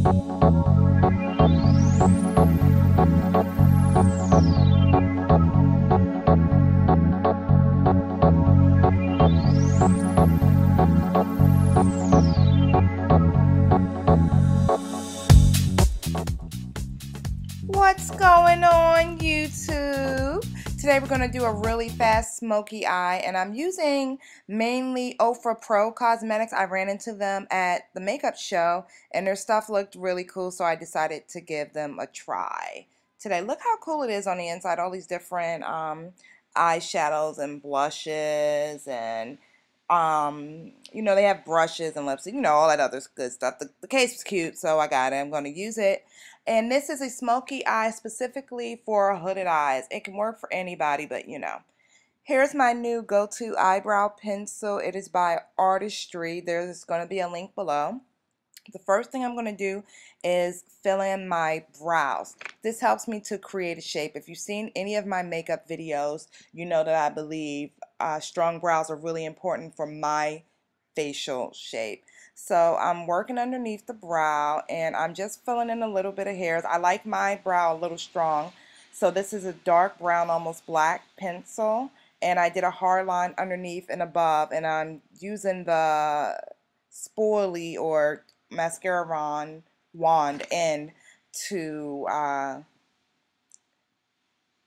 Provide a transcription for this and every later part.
What's going on, YouTube? Today we're going to do a really fast smoky eye, and I'm using mainly Ofra Pro Cosmetics. I ran into them at the makeup show and their stuff looked really cool, so I decided to give them a try today. Look how cool it is on the inside, all these different eyeshadows and blushes, and you know, they have brushes and lipstick, you know, all that other good stuff. The case was cute, so I got it. I'm going to use it. And this is a smoky eye specifically for hooded eyes. It can work for anybody, but you know. Here's my new go-to eyebrow pencil. It is by Artistry. There's going to be a link below. The first thing I'm going to do is fill in my brows. This helps me to create a shape. If you've seen any of my makeup videos, you know that I believe strong brows are really important for my facial shape. So I'm working underneath the brow and I'm just filling in a little bit of hairs. I like my brow a little strong. So this is a dark brown, almost black pencil, and I did a hard line underneath and above, and I'm using the spoily or mascara wand end to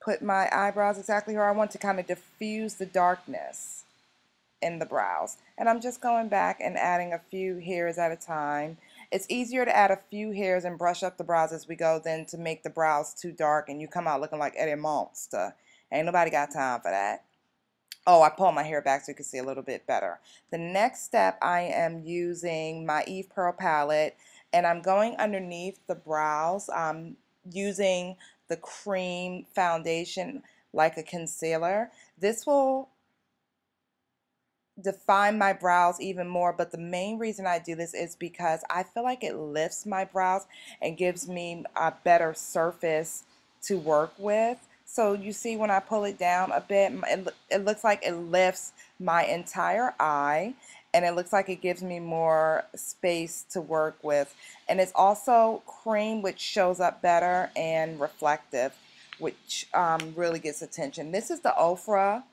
put my eyebrows exactly where I want, to kind of diffuse the darkness in the brows. And I'm just going back and adding a few hairs at a time. It's easier to add a few hairs and brush up the brows as we go than to make the brows too dark and you come out looking like Eddie Monster. Ain't nobody got time for that. Oh, I pulled my hair back so you can see a little bit better. The next step, I am using my Eve Pearl palette and I'm going underneath the brows. I'm using the cream foundation like a concealer. This will define my brows even more, but the main reason I do this is because I feel like it lifts my brows and gives me a better surface to work with. So you see when I pull it down a bit, it looks like it lifts my entire eye, and it looks like it gives me more space to work with. And it's also cream, which shows up better, and reflective, which really gets attention. This is the Ofra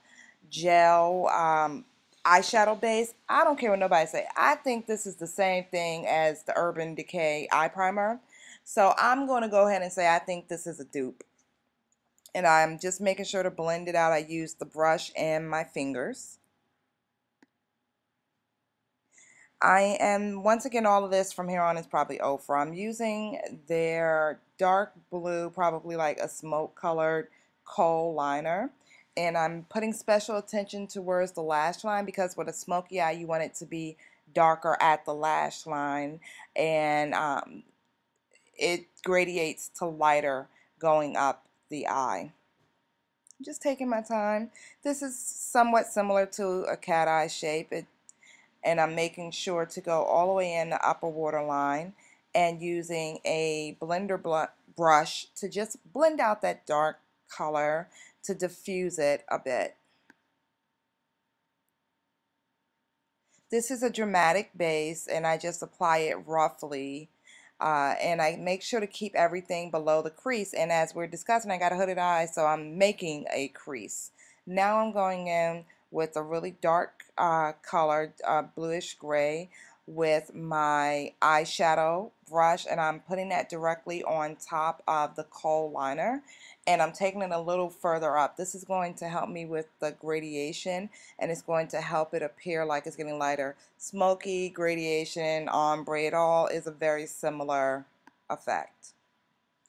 gel eyeshadow base. I don't care what nobody say. I think this is the same thing as the Urban Decay eye primer. So I'm going to go ahead and say I think this is a dupe. And I'm just making sure to blend it out. I use the brush and my fingers. I am, once again, all of this from here on is probably Ofra. I'm using their dark blue, probably like a smoke colored kohl liner. And I'm putting special attention towards the lash line, because with a smoky eye you want it to be darker at the lash line, and it gradiates to lighter going up the eye. I'm just taking my time. This is somewhat similar to a cat eye shape, and I'm making sure to go all the way in the upper waterline and using a blender brush to just blend out that dark color to diffuse it a bit. This is a dramatic base and I just apply it roughly, and I make sure to keep everything below the crease. And as we're discussing, I got a hooded eye, so I'm making a crease. Now I'm going in with a really dark colored bluish gray with my eyeshadow brush, and I'm putting that directly on top of the kohl liner, and I'm taking it a little further up. This is going to help me with the gradation, and it's going to help it appear like it's getting lighter. Smoky, gradation, ombre, it all is a very similar effect.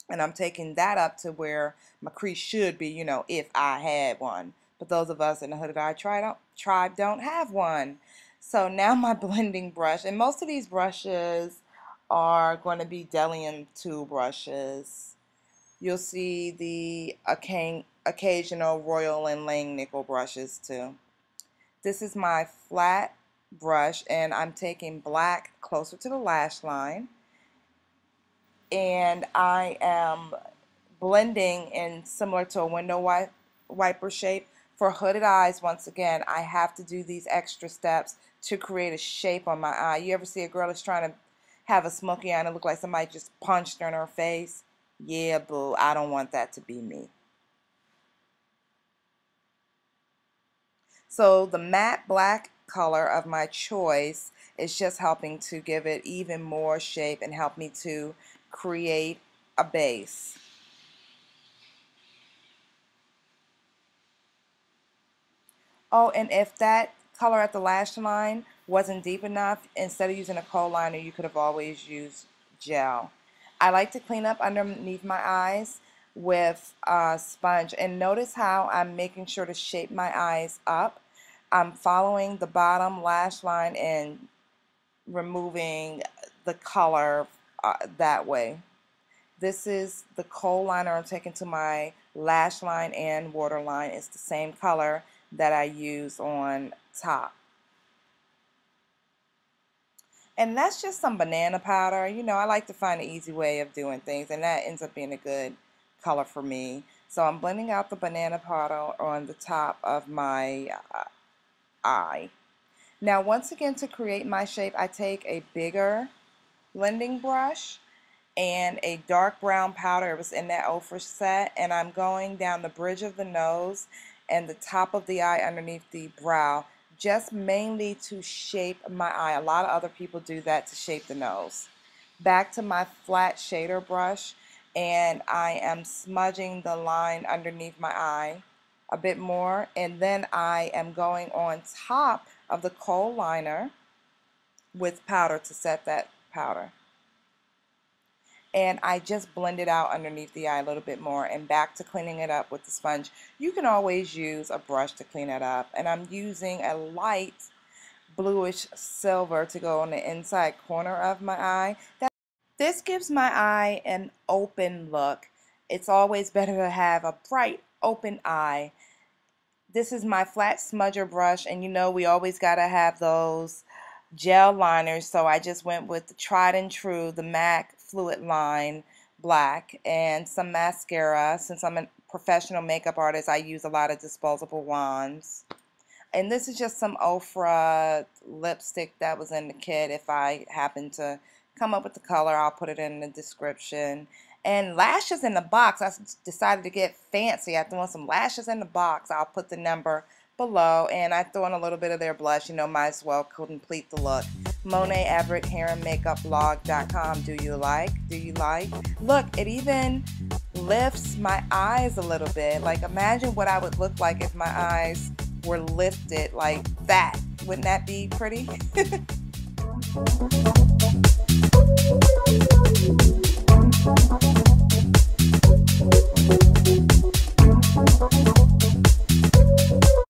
And I'm taking that up to where my crease should be, you know, if I had one. But those of us in the hooded eye tribe don't have one. So now my blending brush, and most of these brushes are going to be Delium 2 brushes. You'll see the occasional Royal and Langnickel brushes too. This is my flat brush, and I'm taking black closer to the lash line, and I am blending in similar to a window wiper shape. For hooded eyes, once again, I have to do these extra steps to create a shape on my eye. You ever see a girl that's trying to have a smoky eye and it look like somebody just punched her in her face. Yeah, boo, I don't want that to be me. So the matte black color of my choice is just helping to give it even more shape and help me to create a base. Oh, and if that color at the lash line wasn't deep enough, instead of using a kohl liner, you could have always used gel. I like to clean up underneath my eyes with a sponge. And notice how I'm making sure to shape my eyes up. I'm following the bottom lash line and removing the color that way. This is the kohl liner I'm taking to my lash line and waterline. It's the same color that I use on top. And that's just some banana powder. You know, I like to find an easy way of doing things, and that ends up being a good color for me. So I'm blending out the banana powder on the top of my eye. Now, once again, to create my shape, I take a bigger blending brush and a dark brown powder. It was in that Ofra set, and I'm going down the bridge of the nose and the top of the eye underneath the brow, just mainly to shape my eye. A lot of other people do that to shape the nose. Back to my flat shader brush, and I am smudging the line underneath my eye a bit more, and then I am going on top of the kohl liner with powder to set that powder. And I just blend it out underneath the eye a little bit more, and back to cleaning it up with the sponge. You can always use a brush to clean it up, and I'm using a light bluish silver to go on the inside corner of my eye. This gives my eye an open look. It's always better to have a bright open eye. This is my flat smudger brush, and you know we always gotta have those gel liners, so I just went with the tried and true, the MAC Fluid Line Black, and some mascara. Since I'm a professional makeup artist, I use a lot of disposable wands. And this is just some Ofra lipstick that was in the kit. If I happen to come up with the color, I'll put it in the description. And lashes in the box, I decided to get fancy. I threw in some lashes in the box. I'll put the number below, and I threw in a little bit of their blush. You know, might as well complete the look. Monet Everett Hair and Makeup Blog.com. Do you like? Do you like? Look, it even lifts my eyes a little bit. Like, imagine what I would look like if my eyes were lifted like that. Wouldn't that be pretty?